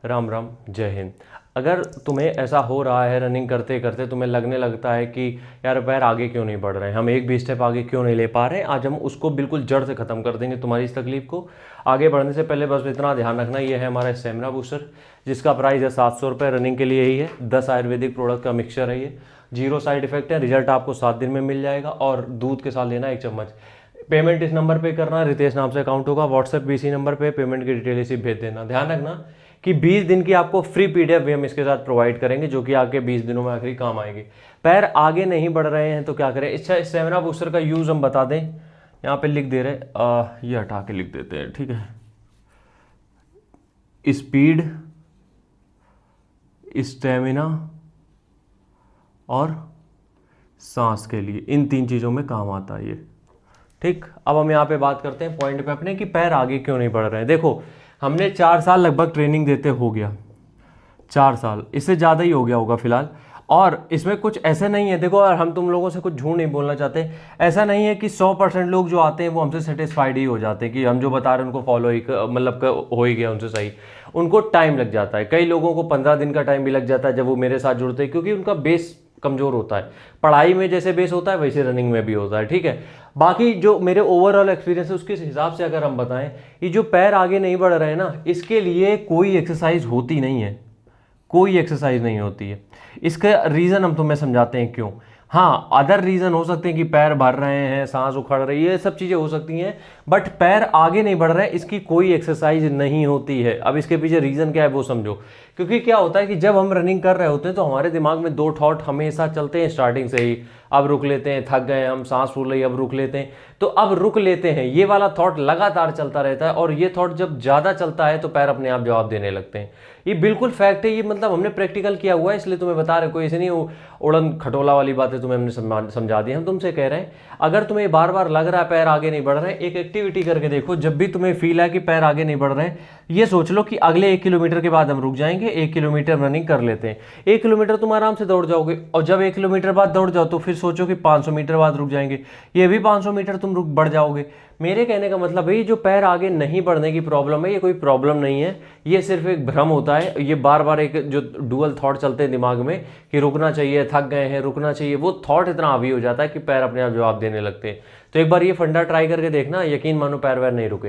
राम राम, जय हिंद। अगर तुम्हें ऐसा हो रहा है रनिंग करते करते तुम्हें लगने लगता है कि यार पैर आगे क्यों नहीं बढ़ रहे हैं, हम एक भी स्टेप आगे क्यों नहीं ले पा रहे हैं, आज हम उसको बिल्कुल जड़ से ख़त्म कर देंगे तुम्हारी इस तकलीफ को। आगे बढ़ने से पहले बस इतना ध्यान रखना, ये है हमारा स्टेमिना बूस्टर जिसका प्राइस है 700 रुपये। रनिंग के लिए ही है, 10 आयुर्वेदिक प्रोडक्ट का मिक्सचर है ये, 0 साइड इफेक्ट है, रिजल्ट आपको 7 दिन में मिल जाएगा और दूध के साथ लेना 1 चम्मच। पेमेंट इस नंबर पे करना, रितेश नाम से अकाउंट होगा, व्हाट्सएप भी इसी नंबर पे, पेमेंट की डिटेल इसी भेज देना। ध्यान रखना कि 20 दिन की आपको फ्री पीडीएफ भी हम इसके साथ प्रोवाइड करेंगे जो कि आपके 20 दिनों में आखिरी काम आएगी। पैर आगे नहीं बढ़ रहे हैं तो क्या करें, इस स्टेमिना बूस्टर का यूज़ हम बता दें, यहाँ पे लिख दे रहे, ये हटा के लिख देते हैं, ठीक है। स्पीड, स्टेमिना और सांस के लिए, इन 3 चीज़ों में काम आता है ये, ठीक। अब हम यहाँ पे बात करते हैं पॉइंट पे अपने कि पैर आगे क्यों नहीं बढ़ रहे हैं। देखो, हमने 4 साल लगभग ट्रेनिंग देते हो गया, 4 साल, इससे ज़्यादा ही हो गया होगा फिलहाल। और इसमें कुछ ऐसे नहीं है, देखो, और हम तुम लोगों से कुछ झूठ नहीं बोलना चाहते, ऐसा नहीं है कि 100% लोग जो आते हैं वो हमसे सेटिस्फाइड ही हो जाते हैं कि हम जो बता रहे हैं उनको फॉलो ही मतलब हो ही गया उनसे सही। उनको टाइम लग जाता है, कई लोगों को 15 दिन का टाइम भी लग जाता है जब वो मेरे साथ जुड़ते हैं, क्योंकि उनका बेस कमज़ोर होता है। पढ़ाई में जैसे बेस होता है वैसे रनिंग में भी होता है, ठीक है। बाकी जो मेरे ओवरऑल एक्सपीरियंस है उसके हिसाब से अगर हम बताएं, ये जो पैर आगे नहीं बढ़ रहे हैं ना, इसके लिए कोई एक्सरसाइज होती नहीं है, कोई एक्सरसाइज नहीं होती है। इसका रीज़न हम तुम्हें समझाते हैं क्यों। हाँ, अदर रीज़न हो सकते हैं कि पैर भर रहे हैं, सांस उखड़ रही है, ये सब चीज़ें हो सकती हैं, बट पैर आगे नहीं बढ़ रहे हैं इसकी कोई एक्सरसाइज नहीं होती है। अब इसके पीछे रीज़न क्या है वो समझो। क्योंकि क्या होता है कि जब हम रनिंग कर रहे होते हैं तो हमारे दिमाग में 2 थॉट हमेशा चलते हैं स्टार्टिंग से ही, अब रुक लेते हैं, थक गए हम, सांस फूल रही, अब रुक लेते हैं, तो अब रुक लेते हैं, ये वाला थॉट लगातार चलता रहता है। और ये थॉट जब ज़्यादा चलता है तो पैर अपने आप जवाब देने लगते हैं। ये बिल्कुल फैक्ट है, ये मतलब हमने प्रैक्टिकल किया हुआ है, इसलिए तुम्हें बता रहे, कोई ऐसे नहीं उड़न खटोला वाली बातें तुम्हें हमने समझा दी। हम तुमसे कह रहे हैं, अगर तुम्हें बार बार लग रहा है पैर आगे नहीं बढ़ रहे हैं, एक एक्टिविटी करके देखो। जब भी तुम्हें फील है कि पैर आगे नहीं बढ़ रहे हैं, ये सोच लो कि अगले 1 किलोमीटर के बाद हम रुक जाएंगे, 1 किलोमीटर रनिंग कर लेते हैं। 1 किलोमीटर तुम आराम से दौड़ जाओगे, और जब 1 किलोमीटर बाद दौड़ जाओ तो फिर सोचो कि 500 मीटर बाद रुक जाएंगे, ये भी 500 मीटर तुम रुक बढ़ जाओगे। मेरे कहने का मतलब है, ये जो पैर आगे नहीं बढ़ने की प्रॉब्लम है, ये कोई प्रॉब्लम नहीं है, ये सिर्फ एक भ्रम होता है। ये बार बार एक जो डुअल थॉट चलते हैं दिमाग में कि रुकना चाहिए, थक गए हैं, रुकना चाहिए, वो थॉट इतना हावी हो जाता है कि पैर अपने आप जवाब देने लगते हैं। तो एक बार ये फंडा ट्राई करके देखना, यकीन मानो पैर वैर नहीं रुके।